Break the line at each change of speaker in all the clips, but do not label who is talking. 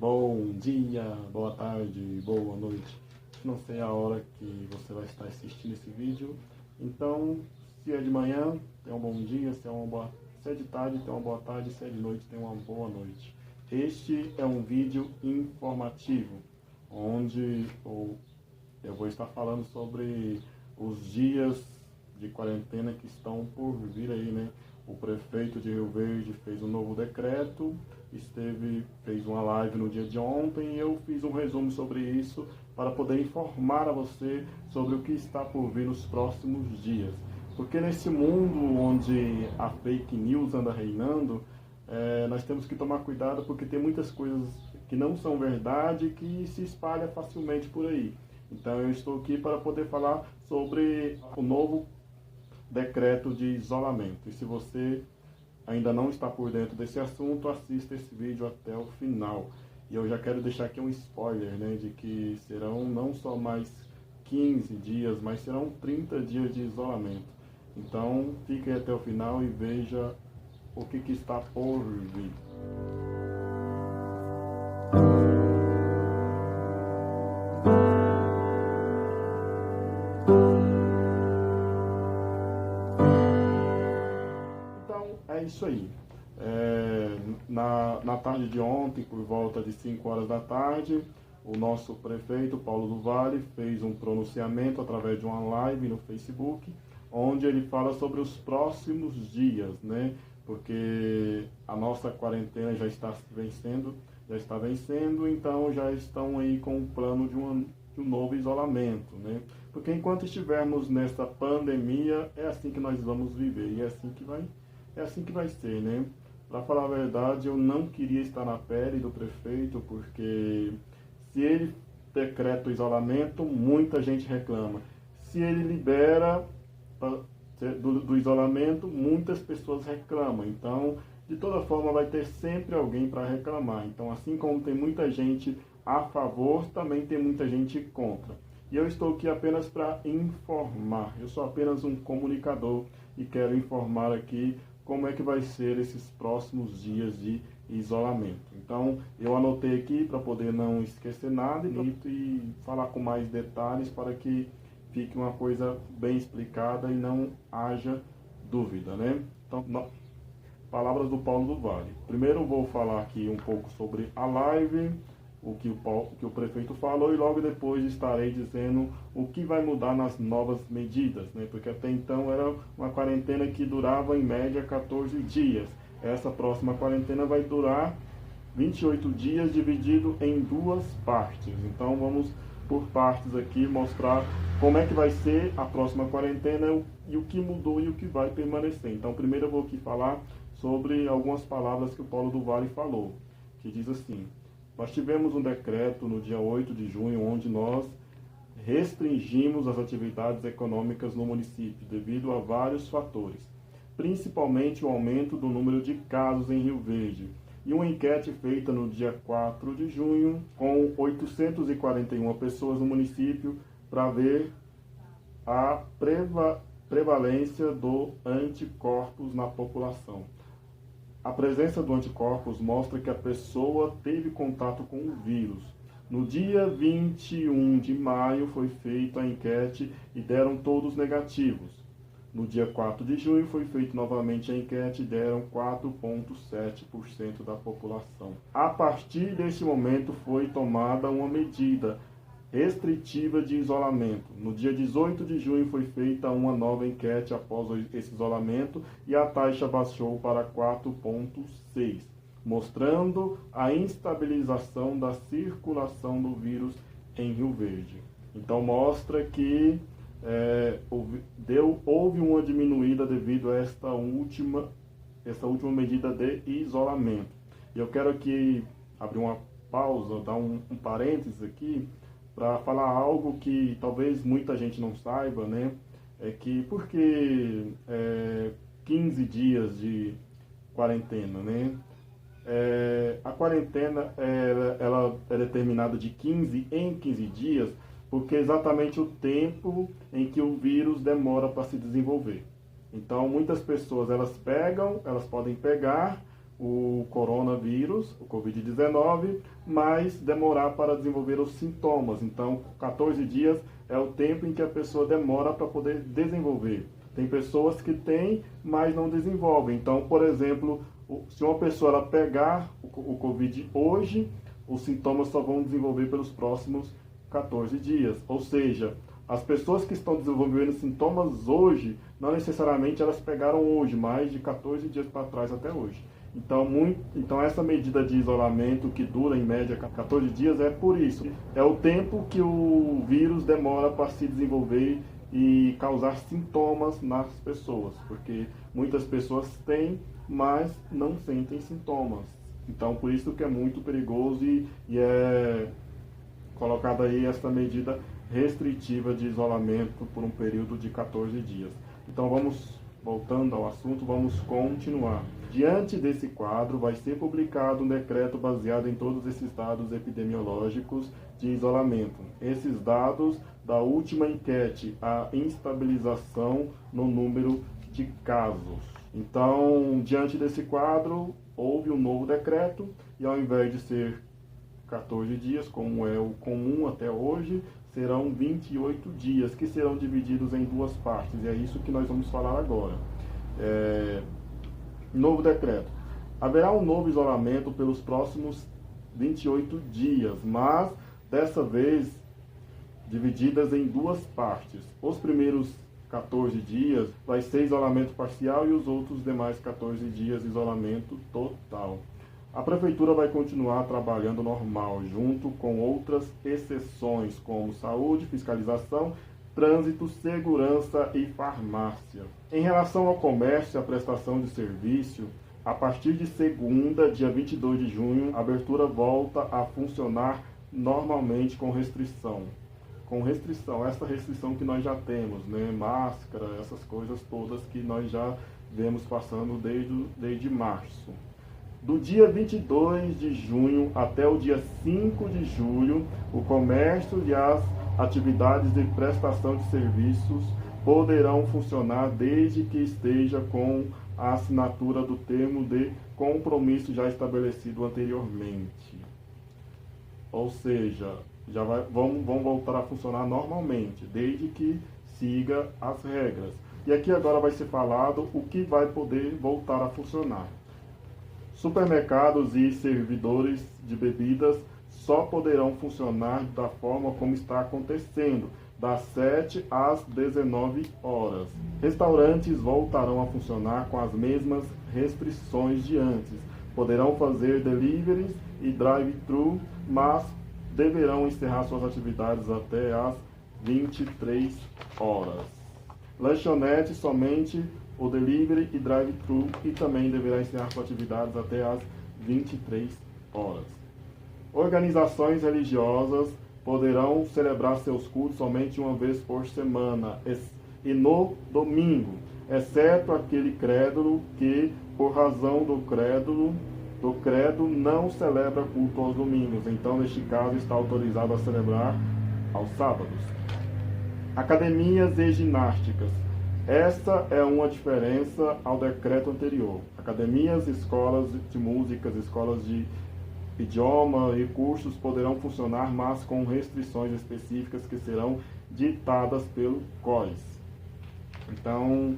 Bom dia, boa tarde, boa noite. Não sei a hora que você vai estar assistindo esse vídeo. Então, se é de manhã, tenha um bom dia. Se é de tarde, tenha uma boa tarde. Se é de noite, tenha uma boa noite. Este é um vídeo informativo, onde eu vou estar falando sobre os dias de quarentena que estão por vir aí, né? O prefeito de Rio Verde fez um novo decreto, fez uma live no dia de ontem e eu fiz um resumo sobre isso para poder informar a você sobre o que está por vir nos próximos dias. Porque nesse mundo onde a fake news anda reinando, nós temos que tomar cuidado porque tem muitas coisas que não são verdade que se espalham facilmente por aí. Então eu estou aqui para poder falar sobre o novo decreto de isolamento. E se você ainda não está por dentro desse assunto, assista esse vídeo até o final. E eu já quero deixar aqui um spoiler, né, de que serão não só mais 15 dias, mas serão 30 dias de isolamento. Então fique até o final e veja o que está por vir. É isso aí. Na tarde de ontem, por volta de 5 horas da tarde, o nosso prefeito, Paulo do Vale, fez um pronunciamento através de uma live no Facebook, onde ele fala sobre os próximos dias, né? Porque a nossa quarentena já está vencendo, então já estão aí com o plano de um novo isolamento, né? Porque enquanto estivermos nessa pandemia, é assim que nós vamos viver e é assim que vai ser, né? Para falar a verdade, eu não queria estar na pele do prefeito, porque se ele decreta o isolamento, muita gente reclama. Se ele libera do isolamento, muitas pessoas reclamam. Então, de toda forma, vai ter sempre alguém para reclamar. Então, assim como tem muita gente a favor, também tem muita gente contra. E eu estou aqui apenas para informar. Eu sou apenas um comunicador e quero informar aqui como é que vai ser esses próximos dias de isolamento. Então, eu anotei aqui para poder não esquecer nada e falar com mais detalhes para que fique uma coisa bem explicada e não haja dúvida, né? Então, palavras do Paulo do Vale. Primeiro eu vou falar aqui um pouco sobre a live, o que o prefeito falou, e logo depois estarei dizendo o que vai mudar nas novas medidas, né? Porque até então era uma quarentena que durava em média 14 dias. Essa próxima quarentena vai durar 28 dias dividido em duas partes. Então vamos por partes aqui mostrar como é que vai ser a próxima quarentena e o que mudou e o que vai permanecer. Então primeiro eu vou aqui falar sobre algumas palavras que o Paulo do Vale falou, que diz assim: nós tivemos um decreto no dia 8 de junho, onde nós restringimos as atividades econômicas no município, devido a vários fatores, principalmente o aumento do número de casos em Rio Verde. E uma enquete feita no dia 4 de junho, com 841 pessoas no município, para ver a prevalência do anticorpos na população. A presença do anticorpos mostra que a pessoa teve contato com o vírus. No dia 21 de maio foi feita a enquete e deram todos negativos. No dia 4 de junho foi feita novamente a enquete e deram 4,7% da população. A partir deste momento foi tomada uma medida restritiva de isolamento. No dia 18 de junho foi feita uma nova enquete após esse isolamento e a taxa baixou para 4,6, mostrando a instabilização da circulação do vírus em Rio Verde. Então mostra que houve uma diminuída devido a essa última medida de isolamento. E eu quero aqui abrir uma pausa, dar um parênteses aqui, para falar algo que talvez muita gente não saiba, né? É que porque 15 dias de quarentena, né? A quarentena ela é determinada de 15 em 15 dias, porque é exatamente o tempo em que o vírus demora para se desenvolver. Então, muitas pessoas elas podem pegar, o coronavírus, o Covid-19, mas demorar para desenvolver os sintomas. Então, 14 dias é o tempo em que a pessoa demora para poder desenvolver. Tem pessoas que têm, mas não desenvolvem. Então, por exemplo, se uma pessoa ela pegar o Covid hoje, os sintomas só vão desenvolver pelos próximos 14 dias. Ou seja, as pessoas que estão desenvolvendo sintomas hoje, não necessariamente elas pegaram hoje, mais de 14 dias para trás até hoje. Então essa medida de isolamento que dura em média 14 dias é por isso. É o tempo que o vírus demora para se desenvolver e causar sintomas nas pessoas, porque muitas pessoas têm, mas não sentem sintomas. Então por isso que é muito perigoso e é colocada aí essa medida restritiva de isolamento por um período de 14 dias. Então voltando ao assunto, vamos continuar. Diante desse quadro, vai ser publicado um decreto baseado em todos esses dados epidemiológicos de isolamento. Esses dados da última enquete, a instabilização no número de casos. Então, diante desse quadro, houve um novo decreto e ao invés de ser 14 dias, como é o comum até hoje, serão 28 dias, que serão divididos em duas partes. E é isso que nós vamos falar agora. Novo decreto. Haverá um novo isolamento pelos próximos 28 dias, mas dessa vez divididas em duas partes. Os primeiros 14 dias vai ser isolamento parcial e os outros demais 14 dias isolamento total. A Prefeitura vai continuar trabalhando normal, junto com outras exceções, como saúde, fiscalização, trânsito, segurança e farmácia. Em relação ao comércio e à prestação de serviço, a partir de segunda, dia 22 de junho, a abertura volta a funcionar normalmente com restrição. Essa restrição que nós já temos, né? Máscara, essas coisas todas que nós já vemos passando desde março. Do dia 22 de junho até o dia 5 de julho, o comércio e as atividades de prestação de serviços poderão funcionar desde que esteja com a assinatura do termo de compromisso já estabelecido anteriormente. Ou seja, vão voltar a funcionar normalmente, desde que siga as regras. E aqui agora vai ser falado o que vai poder voltar a funcionar. Supermercados e servidores de bebidas só poderão funcionar da forma como está acontecendo, das 7 às 19 horas. Restaurantes voltarão a funcionar com as mesmas restrições de antes. Poderão fazer deliveries e drive-thru, mas deverão encerrar suas atividades até às 23 horas. Lanchonete somente o delivery e drive-thru e também deverá encerrar suas atividades até às 23 horas. Organizações religiosas poderão celebrar seus cultos somente uma vez por semana e no domingo, exceto aquele crédulo que, por razão do credo, não celebra culto aos domingos. Então, neste caso, está autorizado a celebrar aos sábados. Academias e ginásticas. Essa é uma diferença ao decreto anterior. Academias, escolas de músicas, escolas de idioma e cursos poderão funcionar, mas com restrições específicas que serão ditadas pelo COIS. Então,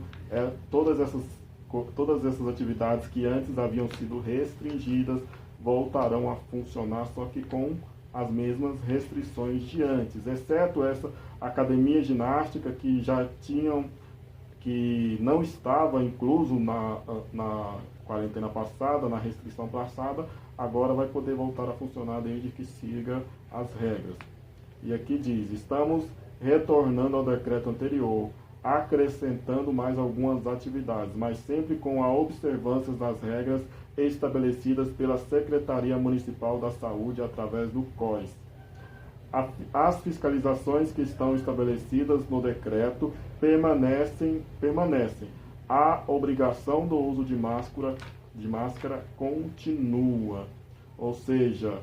todas essas atividades que antes haviam sido restringidas voltarão a funcionar, só que com as mesmas restrições de antes, exceto essa academia ginástica que não estava incluso na quarentena passada, na restrição passada, agora vai poder voltar a funcionar desde que siga as regras. E aqui diz, estamos retornando ao decreto anterior, acrescentando mais algumas atividades, mas sempre com a observância das regras estabelecidas pela Secretaria Municipal da Saúde através do COIS. As fiscalizações que estão estabelecidas no decreto permanecem. A obrigação do uso de máscara continua, ou seja,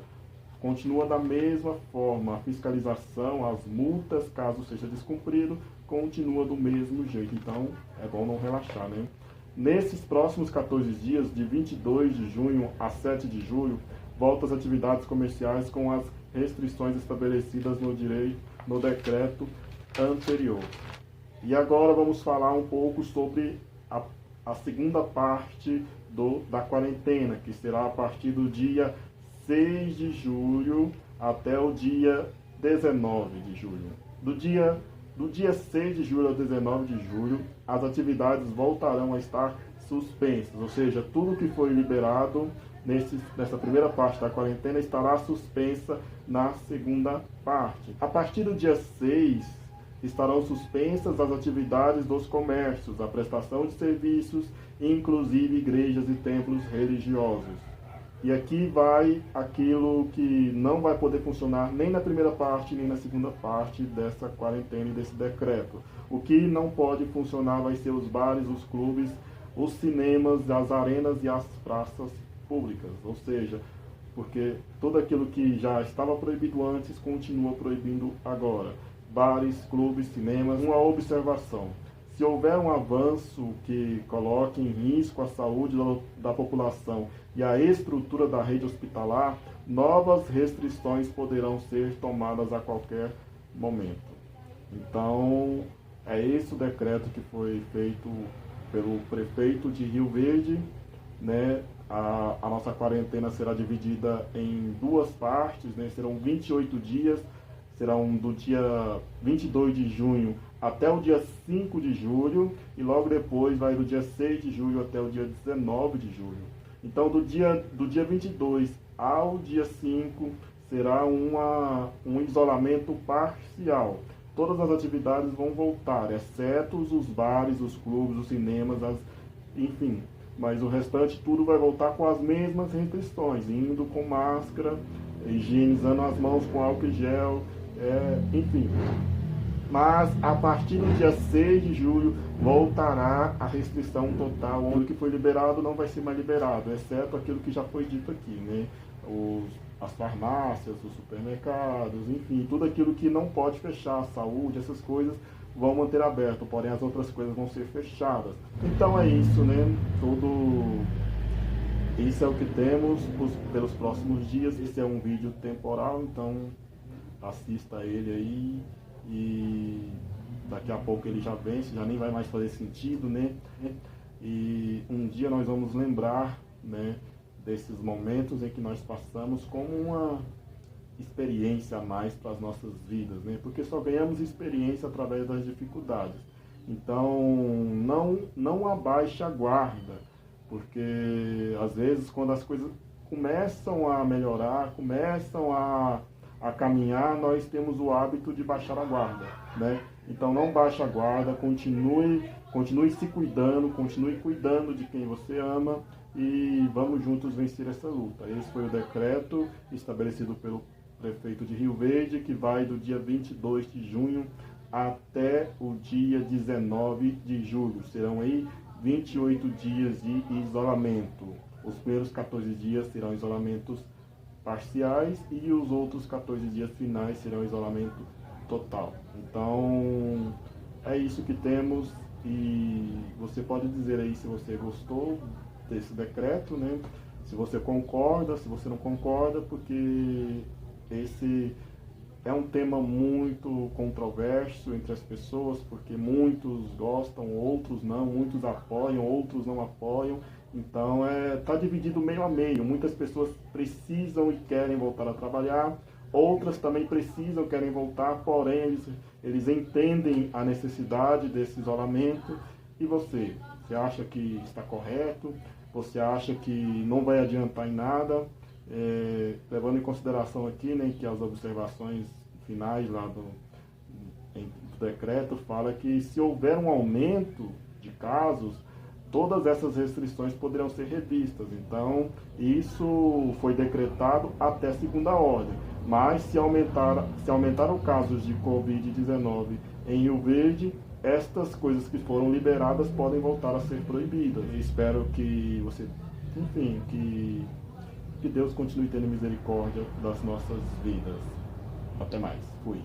continua da mesma forma. A fiscalização, as multas, caso seja descumprido, continua do mesmo jeito. Então, é bom não relaxar, né? Nesses próximos 14 dias, de 22 de junho a 7 de julho, voltam as atividades comerciais com as restrições estabelecidas no decreto anterior. E agora vamos falar um pouco sobre a segunda parte da quarentena, que será a partir do dia 6 de julho até o dia 19 de julho. Do dia 6 de julho ao 19 de julho, as atividades voltarão a estar suspensas, ou seja, tudo que foi liberado nessa primeira parte da quarentena estará suspensa na segunda parte. A partir do dia 6, estarão suspensas as atividades dos comércios, a prestação de serviços, inclusive igrejas e templos religiosos. E aqui vai aquilo que não vai poder funcionar nem na primeira parte, nem na segunda parte dessa quarentena e desse decreto. O que não pode funcionar vai ser os bares, os clubes, os cinemas, as arenas e as praças públicas. Ou seja, porque tudo aquilo que já estava proibido antes continua proibindo agora. Bares, clubes, cinemas. Uma observação: se houver um avanço que coloque em risco a saúde da população e a estrutura da rede hospitalar, novas restrições poderão ser tomadas a qualquer momento. Então, é esse o decreto que foi feito pelo prefeito de Rio Verde, né? A nossa quarentena será dividida em duas partes, né? Serão 28 dias, serão do dia 22 de junho até o dia 5 de julho, e logo depois vai do dia 6 de julho até o dia 19 de julho. Então, do dia 22 ao dia 5 será um isolamento parcial. Todas as atividades vão voltar, exceto os bares, os clubes, os cinemas, enfim. Mas o restante tudo vai voltar com as mesmas restrições, indo com máscara, higienizando as mãos com álcool e gel, enfim. Mas a partir do dia 6 de julho voltará a restrição total, onde o que foi liberado não vai ser mais liberado, exceto aquilo que já foi dito aqui, né? As farmácias, os supermercados, enfim, tudo aquilo que não pode fechar, a saúde, essas coisas vão manter aberto, porém as outras coisas vão ser fechadas. Então é isso, né? Isso é o que temos pelos próximos dias. Esse é um vídeo temporal, então assista ele aí. E daqui a pouco ele já vence, já nem vai mais fazer sentido, né? E um dia nós vamos lembrar, né, desses momentos em que nós passamos como uma experiência a mais para as nossas vidas, né? Porque só ganhamos experiência através das dificuldades. Então, não abaixe a guarda, porque às vezes quando as coisas começam a melhorar, começam a caminhar, nós temos o hábito de baixar a guarda, né? Então não baixe a guarda, continue se cuidando, continue cuidando de quem você ama e vamos juntos vencer essa luta. Esse foi o decreto estabelecido pelo prefeito de Rio Verde, que vai do dia 22 de junho até o dia 19 de julho. Serão aí 28 dias de isolamento. Os primeiros 14 dias serão isolamentos parciais e os outros 14 dias finais serão isolamento total. Então, é isso que temos e você pode dizer aí se você gostou desse decreto, né? Se você concorda, se você não concorda, porque esse é um tema muito controverso entre as pessoas, porque muitos gostam, outros não, muitos apoiam, outros não apoiam. Então, tá dividido meio a meio. Muitas pessoas precisam e querem voltar a trabalhar, outras também precisam, querem voltar, porém eles entendem a necessidade desse isolamento. E você acha que está correto? Você acha que não vai adiantar em nada? Levando em consideração aqui, né, que as observações finais lá do decreto fala que se houver um aumento de casos, todas essas restrições poderão ser revistas. Então, isso foi decretado até segunda ordem. Mas se aumentaram casos de Covid-19 em Rio Verde, estas coisas que foram liberadas podem voltar a ser proibidas. Eu espero que que Deus continue tendo misericórdia das nossas vidas. Até mais. Fui.